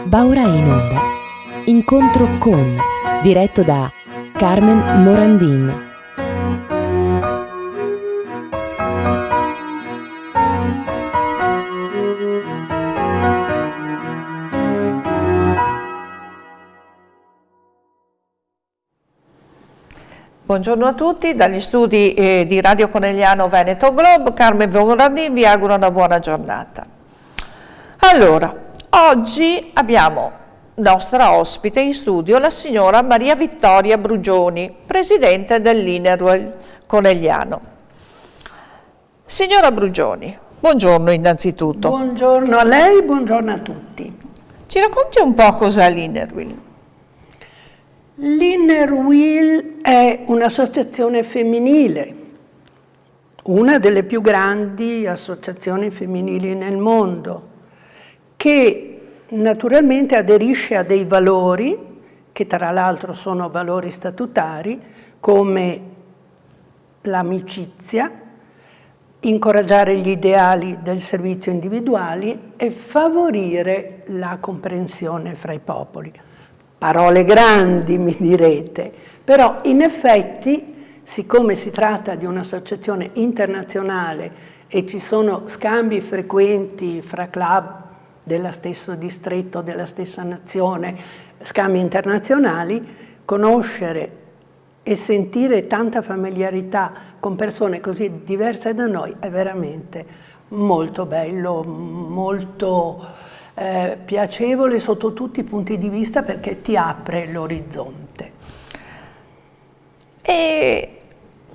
Va ora in onda Incontro con, diretto da Carmen Morandin. Buongiorno a tutti, dagli studi di Radio Conegliano Veneto Globe, Carmen Morandin vi auguro una buona giornata. Allora, oggi abbiamo nostra ospite in studio la signora Maria Vittoria Brugioni, presidente dell'Inerwell Conegliano. Signora Brugioni, buongiorno innanzitutto. Buongiorno a lei, buongiorno a tutti. Ci racconti un po' cos'è l'Inerwell? L'Inerwell è un'associazione femminile, una delle più grandi associazioni femminili nel mondo, che naturalmente aderisce a dei valori, che tra l'altro sono valori statutari, come l'amicizia, incoraggiare gli ideali del servizio individuali e favorire la comprensione fra i popoli. Parole grandi, mi direte, però in effetti, siccome si tratta di un'associazione internazionale e ci sono scambi frequenti fra club dello stesso distretto, della stessa nazione, scambi internazionali, conoscere e sentire tanta familiarità con persone così diverse da noi è veramente molto bello, molto piacevole sotto tutti i punti di vista, perché ti apre l'orizzonte. E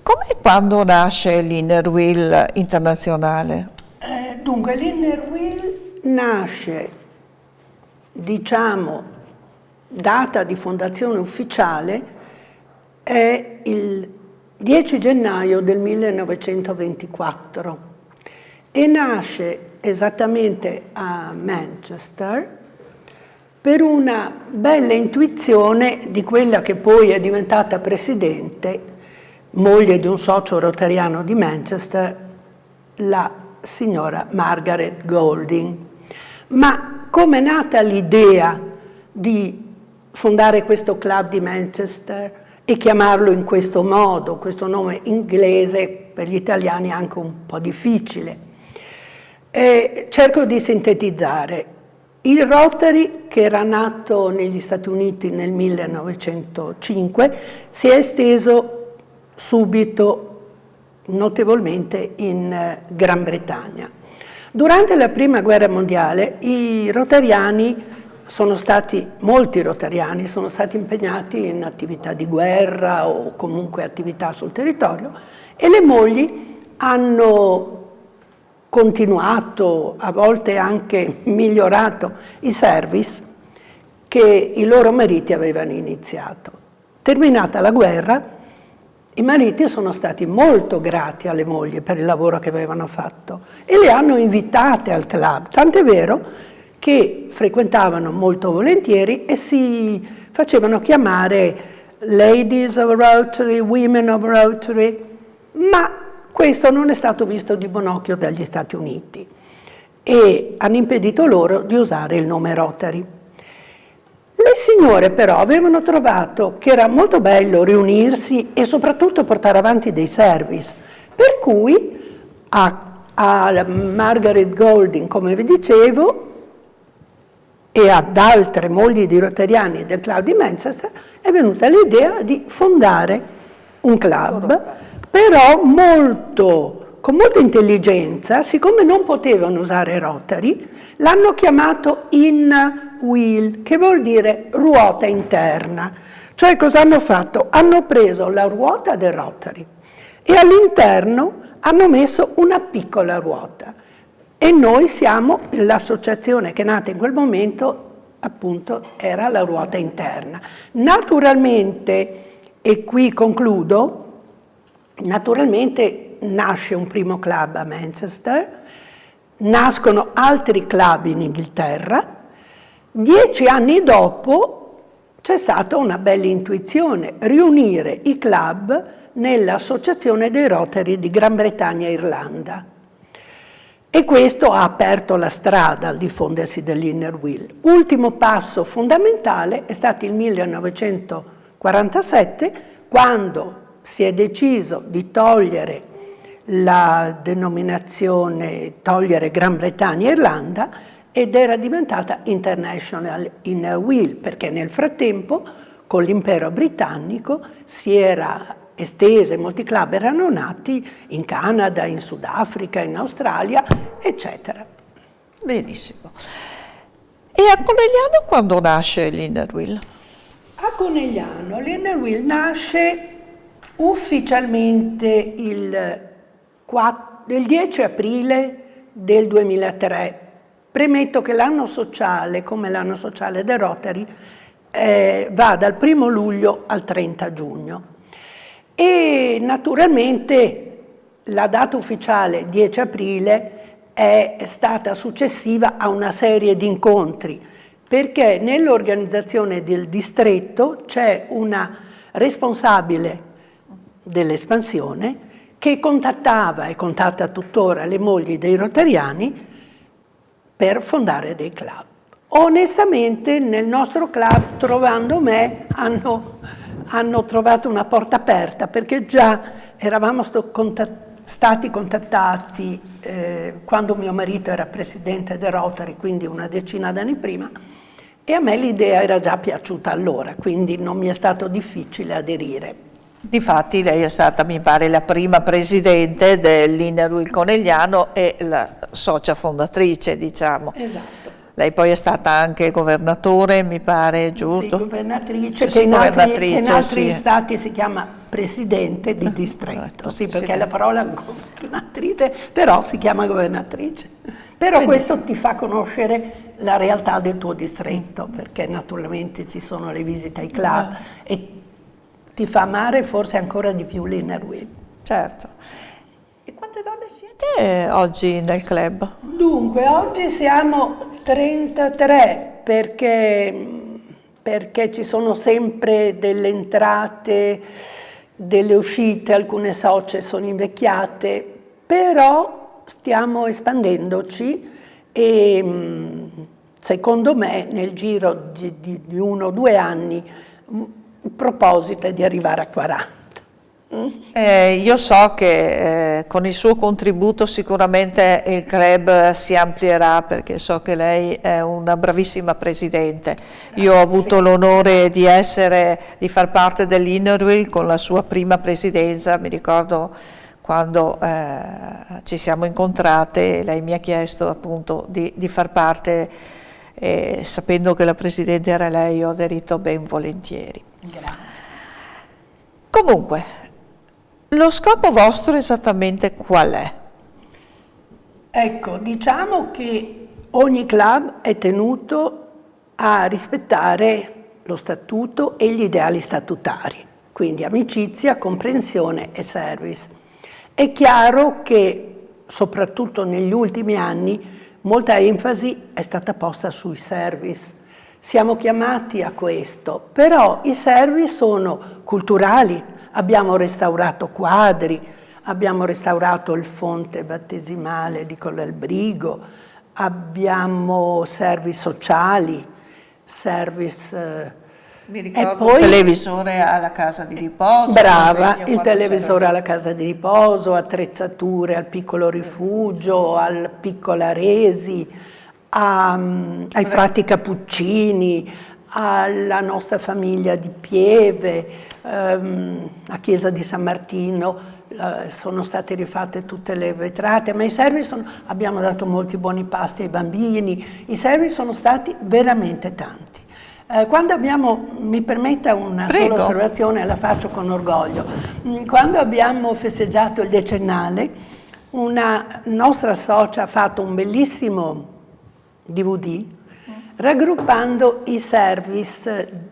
come e quando nasce l'Inerwell internazionale? Dunque, l'Inerwell nasce, diciamo, data di fondazione ufficiale è il 10 gennaio del 1924 e nasce esattamente a Manchester per una bella intuizione di quella che poi è diventata presidente, moglie di un socio rotariano di Manchester, la signora Margaret Golding. Ma come è nata l'idea di fondare questo club di Manchester e chiamarlo in questo modo, questo nome inglese per gli italiani anche un po' difficile? Cerco di sintetizzare. Il Rotary, che era nato negli Stati Uniti nel 1905, si è esteso subito, notevolmente, in Gran Bretagna. Durante la Prima Guerra Mondiale molti rotariani sono stati impegnati in attività di guerra o comunque attività sul territorio e le mogli hanno continuato, a volte anche migliorato, i service che i loro mariti avevano iniziato. Terminata la guerra, i mariti sono stati molto grati alle mogli per il lavoro che avevano fatto e le hanno invitate al club, tant'è vero che frequentavano molto volentieri e si facevano chiamare Ladies of Rotary, Women of Rotary, ma questo non è stato visto di buon occhio dagli Stati Uniti e hanno impedito loro di usare il nome Rotary. Le signore però avevano trovato che era molto bello riunirsi e soprattutto portare avanti dei service, per cui a Margaret Golding, come vi dicevo, e ad altre mogli di rotariani del club di Manchester è venuta l'idea di fondare un club, però con molta intelligenza, siccome non potevano usare Rotary, l'hanno chiamato In-Wheel, che vuol dire ruota interna. Cioè cosa hanno fatto? Hanno preso la ruota del Rotary e all'interno hanno messo una piccola ruota. E noi siamo l'associazione che è nata in quel momento, appunto, era la ruota interna. Naturalmente, e qui concludo, naturalmente nasce un primo club a Manchester, nascono altri club in Inghilterra. 10 anni dopo c'è stata una bella intuizione, riunire i club nell'Associazione dei Rotary di Gran Bretagna e Irlanda. E questo ha aperto la strada al diffondersi dell'Inner Wheel. Ultimo passo fondamentale è stato il 1947, quando si è deciso di togliere la denominazione, togliere Gran Bretagna e Irlanda, ed era diventata International Inner Wheel, perché nel frattempo con l'impero britannico si era estese, molti club erano nati in Canada, in Sudafrica, in Australia, eccetera. Benissimo. E a Conegliano quando nasce l'Inner Wheel? A Conegliano l'Inner Wheel nasce ufficialmente il 10 aprile del 2003. Premetto che l'anno sociale, come l'anno sociale del Rotary, va dal 1 luglio al 30 giugno. E naturalmente la data ufficiale 10 aprile è stata successiva a una serie di incontri, perché nell'organizzazione del distretto c'è una responsabile dell'espansione che contattava e contatta tuttora le mogli dei rotariani per fondare dei club. Onestamente nel nostro club, trovando me, hanno trovato una porta aperta, perché già eravamo stati contattati quando mio marito era presidente del Rotary, quindi una decina d'anni prima, e a me l'idea era già piaciuta allora, quindi non mi è stato difficile aderire. Difatti lei è stata, mi pare, la prima presidente dell'Inner Wheel Conegliano e la socia fondatrice, diciamo. Esatto. Lei poi è stata anche governatore, mi pare, giusto? Sì, governatrice, Sì, che in governatrice, altri sì. stati si chiama presidente di distretto, sì, perché sì. la parola governatrice, però si chiama governatrice. Però questo ti fa conoscere la realtà del tuo distretto, perché naturalmente ci sono le visite ai club e ti fa amare forse ancora di più l'Inner Wheel. Certo. E quante donne siete oggi nel club? Dunque, oggi siamo 33 perché ci sono sempre delle entrate, delle uscite, alcune socie sono invecchiate, però stiamo espandendoci e secondo me nel giro di 1 o 2 anni il proposito è di arrivare a 40. Io so che con il suo contributo sicuramente il club si amplierà, perché so che lei è una bravissima presidente. Io ho avuto l'onore di far parte dell'Inner Wheel con la sua prima presidenza, mi ricordo quando ci siamo incontrate, lei mi ha chiesto appunto di far parte, sapendo che la presidente era lei, ho aderito ben volentieri. Grazie. Comunque, lo scopo vostro esattamente qual è? Ecco, diciamo che ogni club è tenuto a rispettare lo statuto e gli ideali statutari, quindi amicizia, comprensione e service. È chiaro che, soprattutto negli ultimi anni, molta enfasi è stata posta sui service. Siamo chiamati a questo, però i service sono culturali, abbiamo restaurato quadri, abbiamo restaurato il fonte battesimale di Collalbrigo, abbiamo service sociali, service... Mi ricordo il televisore alla casa di riposo. Brava, il televisore alla casa di riposo, attrezzature al piccolo rifugio, al Piccola Resi, ai frati Cappuccini, alla nostra famiglia di Pieve, a Chiesa di San Martino, sono state rifatte tutte le vetrate, ma i service abbiamo dato molti buoni pasti ai bambini, i service sono stati veramente tanti. Quando mi permetta una sola osservazione, la faccio con orgoglio, quando abbiamo festeggiato il decennale, una nostra socia ha fatto un bellissimo DVD raggruppando i service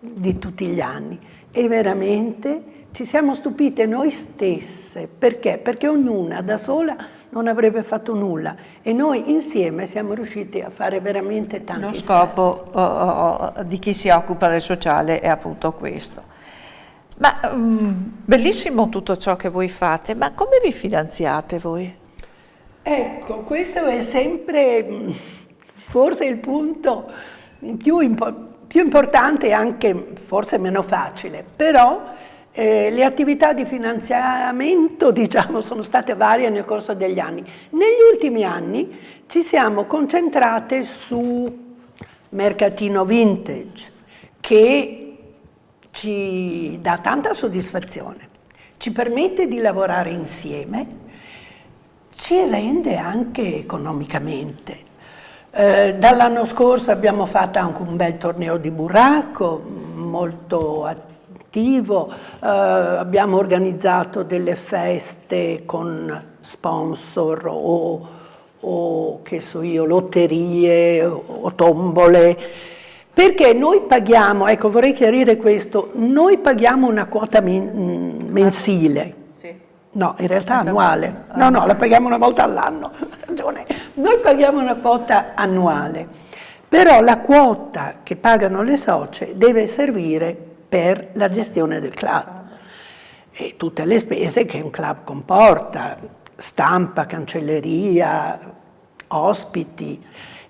di tutti gli anni e veramente ci siamo stupite noi stesse. Perché? Perché ognuna da sola non avrebbe fatto nulla e noi insieme siamo riusciti a fare veramente tanti. Lo scopo di chi si occupa del sociale è appunto questo. Ma bellissimo tutto ciò che voi fate, ma come vi finanziate voi? Ecco, questo è sempre forse il punto più importante e anche forse meno facile, però le attività di finanziamento, diciamo, sono state varie nel corso degli anni. Negli ultimi anni ci siamo concentrate su mercatino vintage, che ci dà tanta soddisfazione, ci permette di lavorare insieme, ci rende anche economicamente. Dall'anno scorso abbiamo fatto anche un bel torneo di burraco, molto attivo, abbiamo organizzato delle feste con sponsor o che so io, lotterie o tombole, perché noi paghiamo, ecco vorrei chiarire questo, noi paghiamo una quota mensile. No, in realtà annuale. No, la paghiamo una volta all'anno, ha ragione. Noi paghiamo una quota annuale, però la quota che pagano le socie deve servire per la gestione del club e tutte le spese che un club comporta, stampa, cancelleria, ospiti,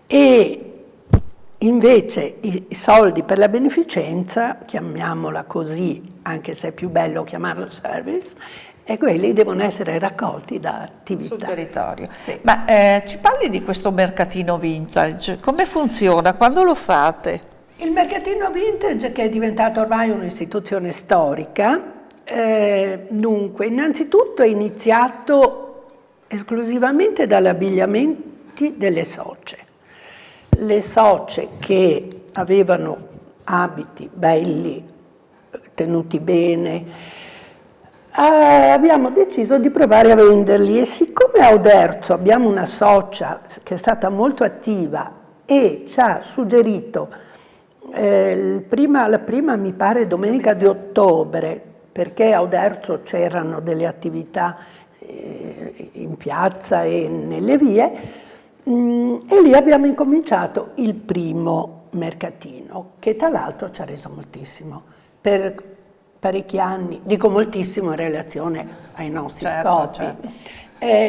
e invece i soldi per la beneficenza, chiamiamola così, anche se è più bello chiamarlo service, e quelli devono essere raccolti da attività. Sul territorio. Sì. Ma ci parli di questo mercatino vintage? Come funziona? Quando lo fate? Il mercatino vintage, che è diventato ormai un'istituzione storica, dunque, innanzitutto è iniziato esclusivamente dagli abbigliamenti delle socie. Le socie che avevano abiti belli, tenuti bene, abbiamo deciso di provare a venderli, e siccome a Oderzo abbiamo una socia che è stata molto attiva e ci ha suggerito la prima mi pare domenica di ottobre, perché a Oderzo c'erano delle attività in piazza e nelle vie, e lì abbiamo incominciato il primo mercatino, che tra l'altro ci ha reso moltissimo per parecchi anni, dico moltissimo in relazione ai nostri scopi. Certo.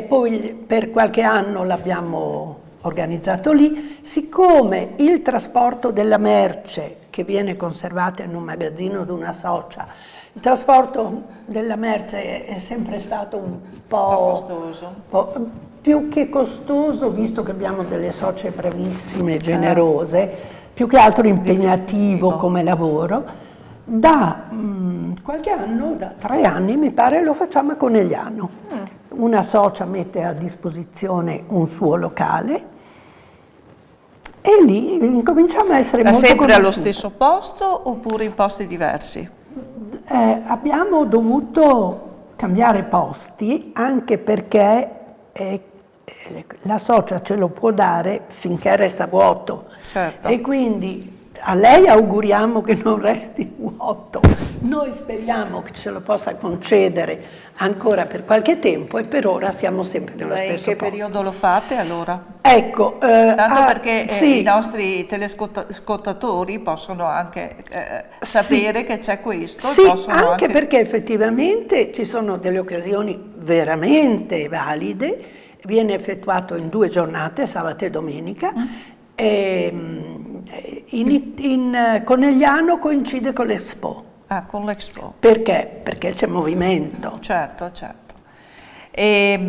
Poi per qualche anno l'abbiamo organizzato lì, siccome il trasporto della merce che viene conservata in un magazzino di una socia, il trasporto della merce è sempre stato un po' costoso. Più che costoso, visto che abbiamo delle socie bravissime, generose, più che altro impegnativo come lavoro. Da qualche anno, da 3 anni mi pare, lo facciamo a Conegliano. Una socia mette a disposizione un suo locale e lì incominciamo a essere molto sempre conosciuti. allo stesso posto oppure in posti diversi? Abbiamo dovuto cambiare posti, anche perché la socia ce lo può dare finché resta vuoto. Certo. E quindi a lei auguriamo che non resti vuoto, noi speriamo che ce lo possa concedere ancora per qualche tempo, e per ora siamo sempre nello stesso posto. In che periodo lo fate allora? Ecco, tanto perché sì, i nostri telescottatori possono anche sapere sì, che c'è questo. Sì, possono anche perché effettivamente ci sono delle occasioni veramente valide, viene effettuato in 2 giornate, sabato e domenica. In Conegliano coincide con l'Expo. Ah, con l'Expo. Perché? Perché c'è movimento. Certo. E,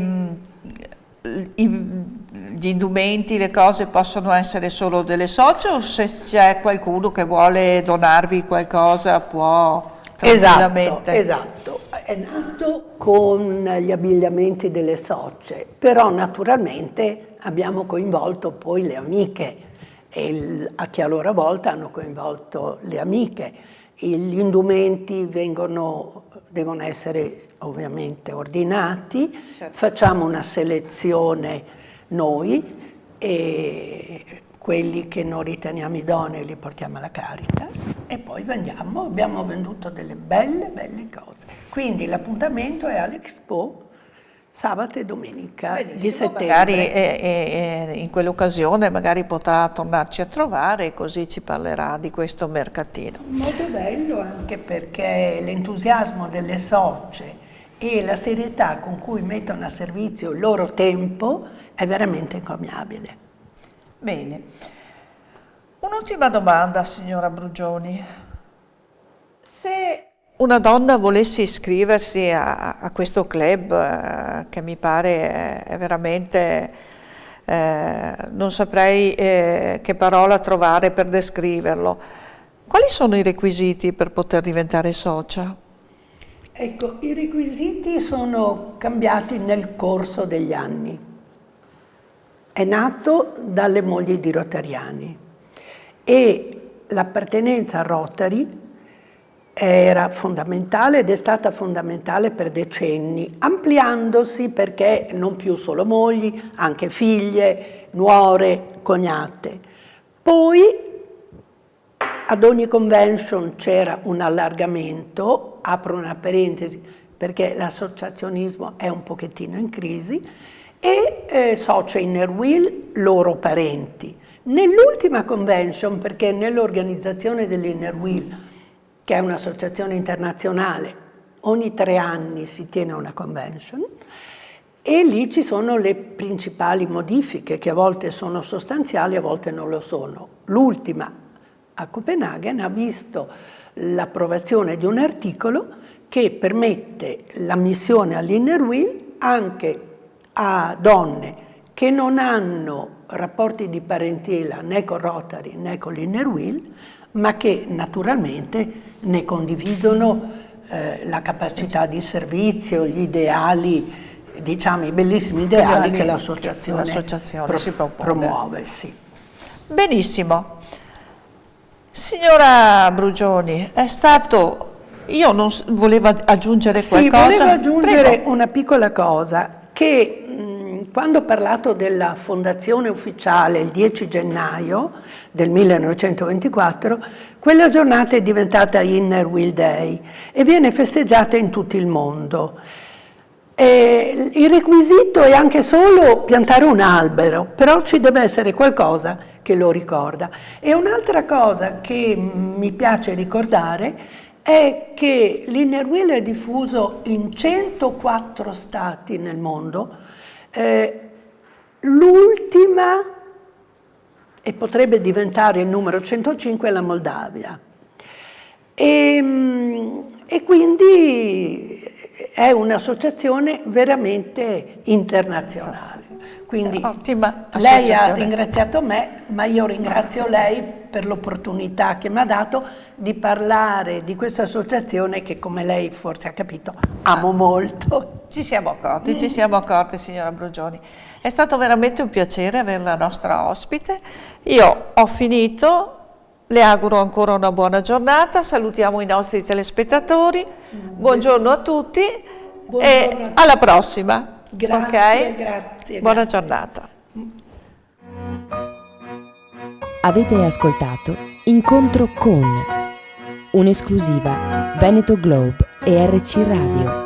gli indumenti, le cose possono essere solo delle socie, o se c'è qualcuno che vuole donarvi qualcosa può tranquillamente? Esatto. È nato con gli abbigliamenti delle socie, però naturalmente abbiamo coinvolto poi le amiche, e che a loro volta hanno coinvolto le amiche. Gli indumenti devono essere ovviamente ordinati, certo. Facciamo una selezione noi, e quelli che non riteniamo idonei li portiamo alla Caritas e poi vendiamo. Abbiamo venduto delle belle cose. Quindi l'appuntamento è all'Expo sabato e domenica di settembre. Magari in quell'occasione magari potrà tornarci a trovare e così ci parlerà di questo mercatino. Molto bello, anche perché l'entusiasmo delle socie e la serietà con cui mettono a servizio il loro tempo è veramente encomiabile. Bene. Un'ultima domanda, signora Brugioni. Se una donna volesse iscriversi a questo club, che mi pare è veramente, non saprei che parola trovare per descriverlo, quali sono i requisiti per poter diventare socia? Ecco, i requisiti sono cambiati nel corso degli anni. È nato dalle mogli di Rotariani e l'appartenenza a Rotary era fondamentale ed è stata fondamentale per decenni, ampliandosi perché non più solo mogli, anche figlie, nuore, cognate. Poi ad ogni convention c'era un allargamento, apro una parentesi perché l'associazionismo è un pochettino in crisi, e socia Inner Wheel, loro parenti. Nell'ultima convention, perché nell'organizzazione dell'Inner Wheel, che è un'associazione internazionale, ogni 3 anni si tiene una convention e lì ci sono le principali modifiche che a volte sono sostanziali, a volte non lo sono. L'ultima a Copenaghen ha visto l'approvazione di un articolo che permette l'ammissione all'Inner Wheel anche a donne che non hanno rapporti di parentela né con Rotary né con l'Inner Wheel, ma che naturalmente ne condividono la capacità di servizio, gli ideali, diciamo i bellissimi ideali che l'associazione si propone. Promuove. Sì. Benissimo. Signora Brugioni, è stato... Io non volevo aggiungere qualcosa? Sì, volevo aggiungere Prego. una piccola cosa, che quando ho parlato della fondazione ufficiale il 10 gennaio del 1924, quella giornata è diventata Inner Wheel Day e viene festeggiata in tutto il mondo. Il requisito è anche solo piantare un albero, però ci deve essere qualcosa che lo ricorda. E un'altra cosa che mi piace ricordare è che l'Inner Wheel è diffuso in 104 stati nel mondo. L'ultima, e potrebbe diventare il numero 105, è la Moldavia. E quindi è un'associazione veramente internazionale. Quindi ottima lei ha associazione. ringraziato me, ma io ringrazio lei per l'opportunità che mi ha dato di parlare di questa associazione che, come lei forse ha capito, amo molto. Ci siamo accorti, signora Brugioni. È stato veramente un piacere averla nostra ospite. Io ho finito, le auguro ancora una buona giornata, salutiamo i nostri telespettatori, buongiorno a tutti e alla prossima. Grazie, Okay? grazie. Buona giornata. Avete ascoltato Incontro con un'esclusiva Veneto Globe e RC Radio.